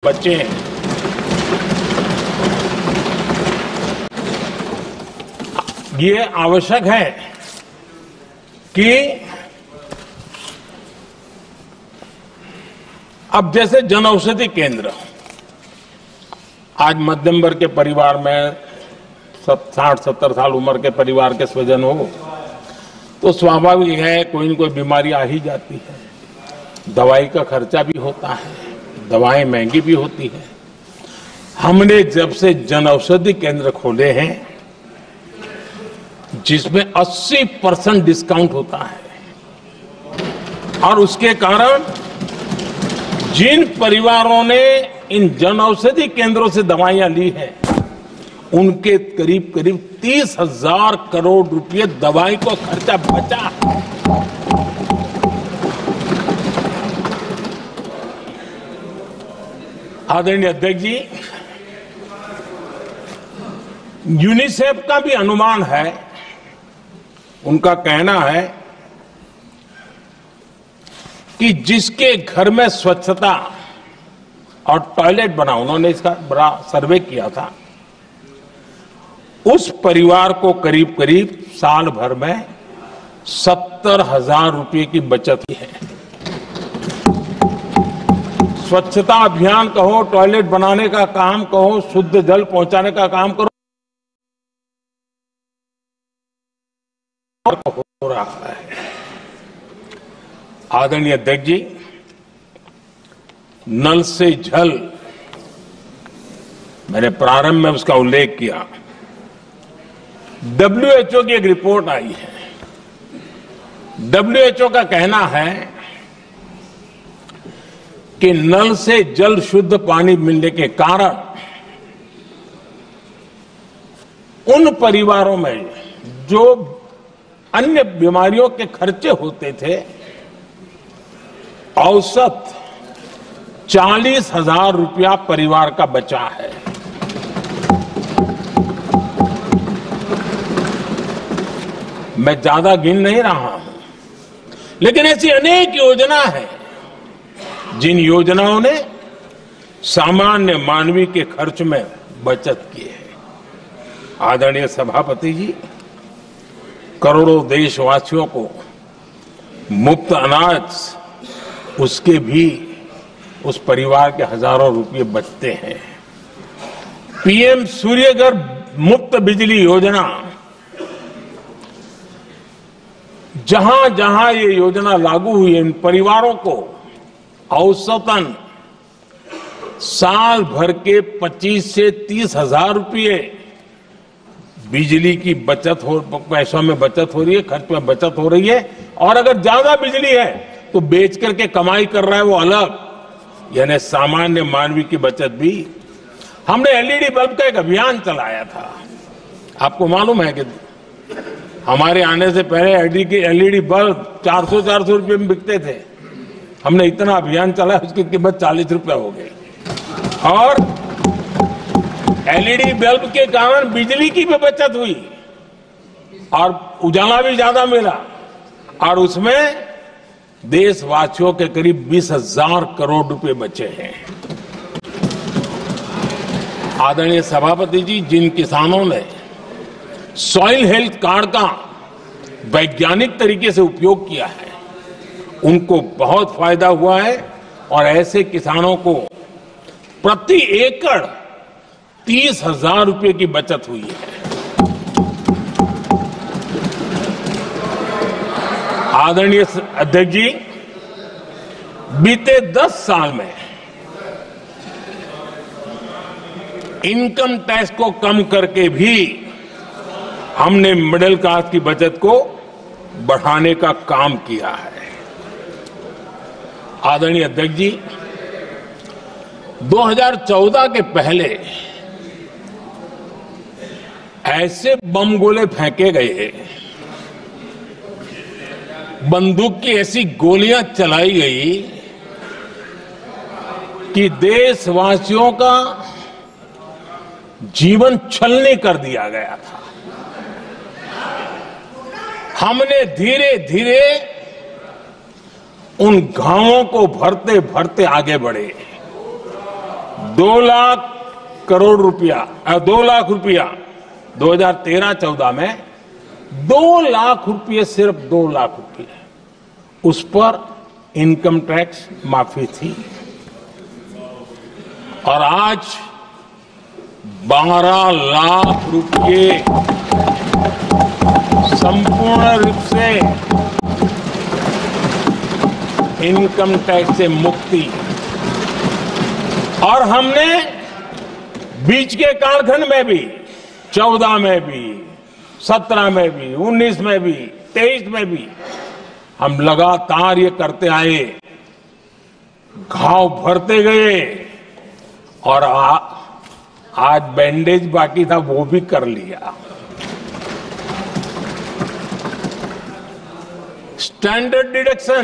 बच्चे ये आवश्यक है कि अब जैसे जन औषधि केंद्र आज मध्यम वर्ग के परिवार में 60-70 साल उम्र के परिवार के स्वजन हो तो स्वाभाविक है कोई न कोई बीमारी आ ही जाती है। दवाई का खर्चा भी होता है, दवाएं महंगी भी होती है। हमने जब से जन औषधि केंद्र खोले हैं जिसमें 80% डिस्काउंट होता है और उसके कारण जिन परिवारों ने इन जन औषधि केंद्रों से दवाइयां ली हैं उनके करीब करीब 30,000 करोड़ रुपए दवाई को खर्चा बचा। आदरणीय अध्यक्ष जी, यूनिसेफ का भी अनुमान है, उनका कहना है कि जिसके घर में स्वच्छता और टॉयलेट बना, उन्होंने इसका बड़ा सर्वे किया था, उस परिवार को करीब करीब साल भर में 70,000 रुपए की बचत है। स्वच्छता अभियान कहो, टॉयलेट बनाने का काम कहो, शुद्ध जल पहुंचाने का काम करो, हो रहा है। आदरणीय अध्यक्ष जी, नल से जल, मैंने प्रारंभ में उसका उल्लेख किया। WHO की एक रिपोर्ट आई है। WHO का कहना है कि नल से जल शुद्ध पानी मिलने के कारण उन परिवारों में जो अन्य बीमारियों के खर्चे होते थे, औसत 40,000 रुपया परिवार का बचा है। मैं ज्यादा गिन नहीं रहा हूं, लेकिन ऐसी अनेक योजना है जिन योजनाओं ने सामान्य मानवीय के खर्च में बचत की है। आदरणीय सभापति जी, करोड़ों देशवासियों को मुफ्त अनाज, उसके भी उस परिवार के हजारों रुपये बचते हैं। PM सूर्यघर मुफ्त बिजली योजना, जहां जहां ये योजना लागू हुई है, इन परिवारों को औसतन साल भर के 25 से 30,000 रुपये बिजली की बचत हो, पैसों में बचत हो रही है, खर्च में बचत हो रही है। और अगर ज्यादा बिजली है तो बेच करके कमाई कर रहा है वो अलग, यानी सामान्य मानवीय की बचत भी। हमने LED बल्ब का एक अभियान चलाया था। आपको मालूम है कि हमारे आने से पहले LED बल्ब 400 रुपये में बिकते थे। हमने इतना अभियान चलाया, उसकी कीमत 40 रुपया हो गई। और LED बल्ब के कारण बिजली की भी बचत हुई और उजाला भी ज्यादा मिला, और उसमें देशवासियों के करीब 20,000 करोड़ रुपए बचे हैं। आदरणीय सभापति जी, जिन किसानों ने सॉइल हेल्थ कार्ड का वैज्ञानिक तरीके से उपयोग किया है उनको बहुत फायदा हुआ है, और ऐसे किसानों को प्रति एकड़ 30,000 रुपए की बचत हुई है। आदरणीय अध्यक्ष जी, बीते 10 साल में इनकम टैक्स को कम करके भी हमने मिडिल क्लास की बचत को बढ़ाने का काम किया है। आदरणीय अध्यक्ष जी, 2014 के पहले ऐसे बम गोले फेंके गए, बंदूक की ऐसी गोलियां चलाई गई कि देशवासियों का जीवन छलनी कर दिया गया था। हमने धीरे धीरे उन घावों को भरते भरते आगे बढ़े। 2 लाख करोड़ रुपया 2 लाख रुपया 2013-14 में 2 लाख रुपये, सिर्फ 2 लाख रुपये उस पर इनकम टैक्स माफी थी। और आज 12 लाख रुपये संपूर्ण रूप से इनकम टैक्स से मुक्ति। और हमने बीच के कालखंड में भी 14 में भी, 17 में भी, 19 में भी, 23 में भी हम लगातार ये करते आए, घाव भरते गए और आज बैंडेज बाकी था वो भी कर लिया। Standard deduction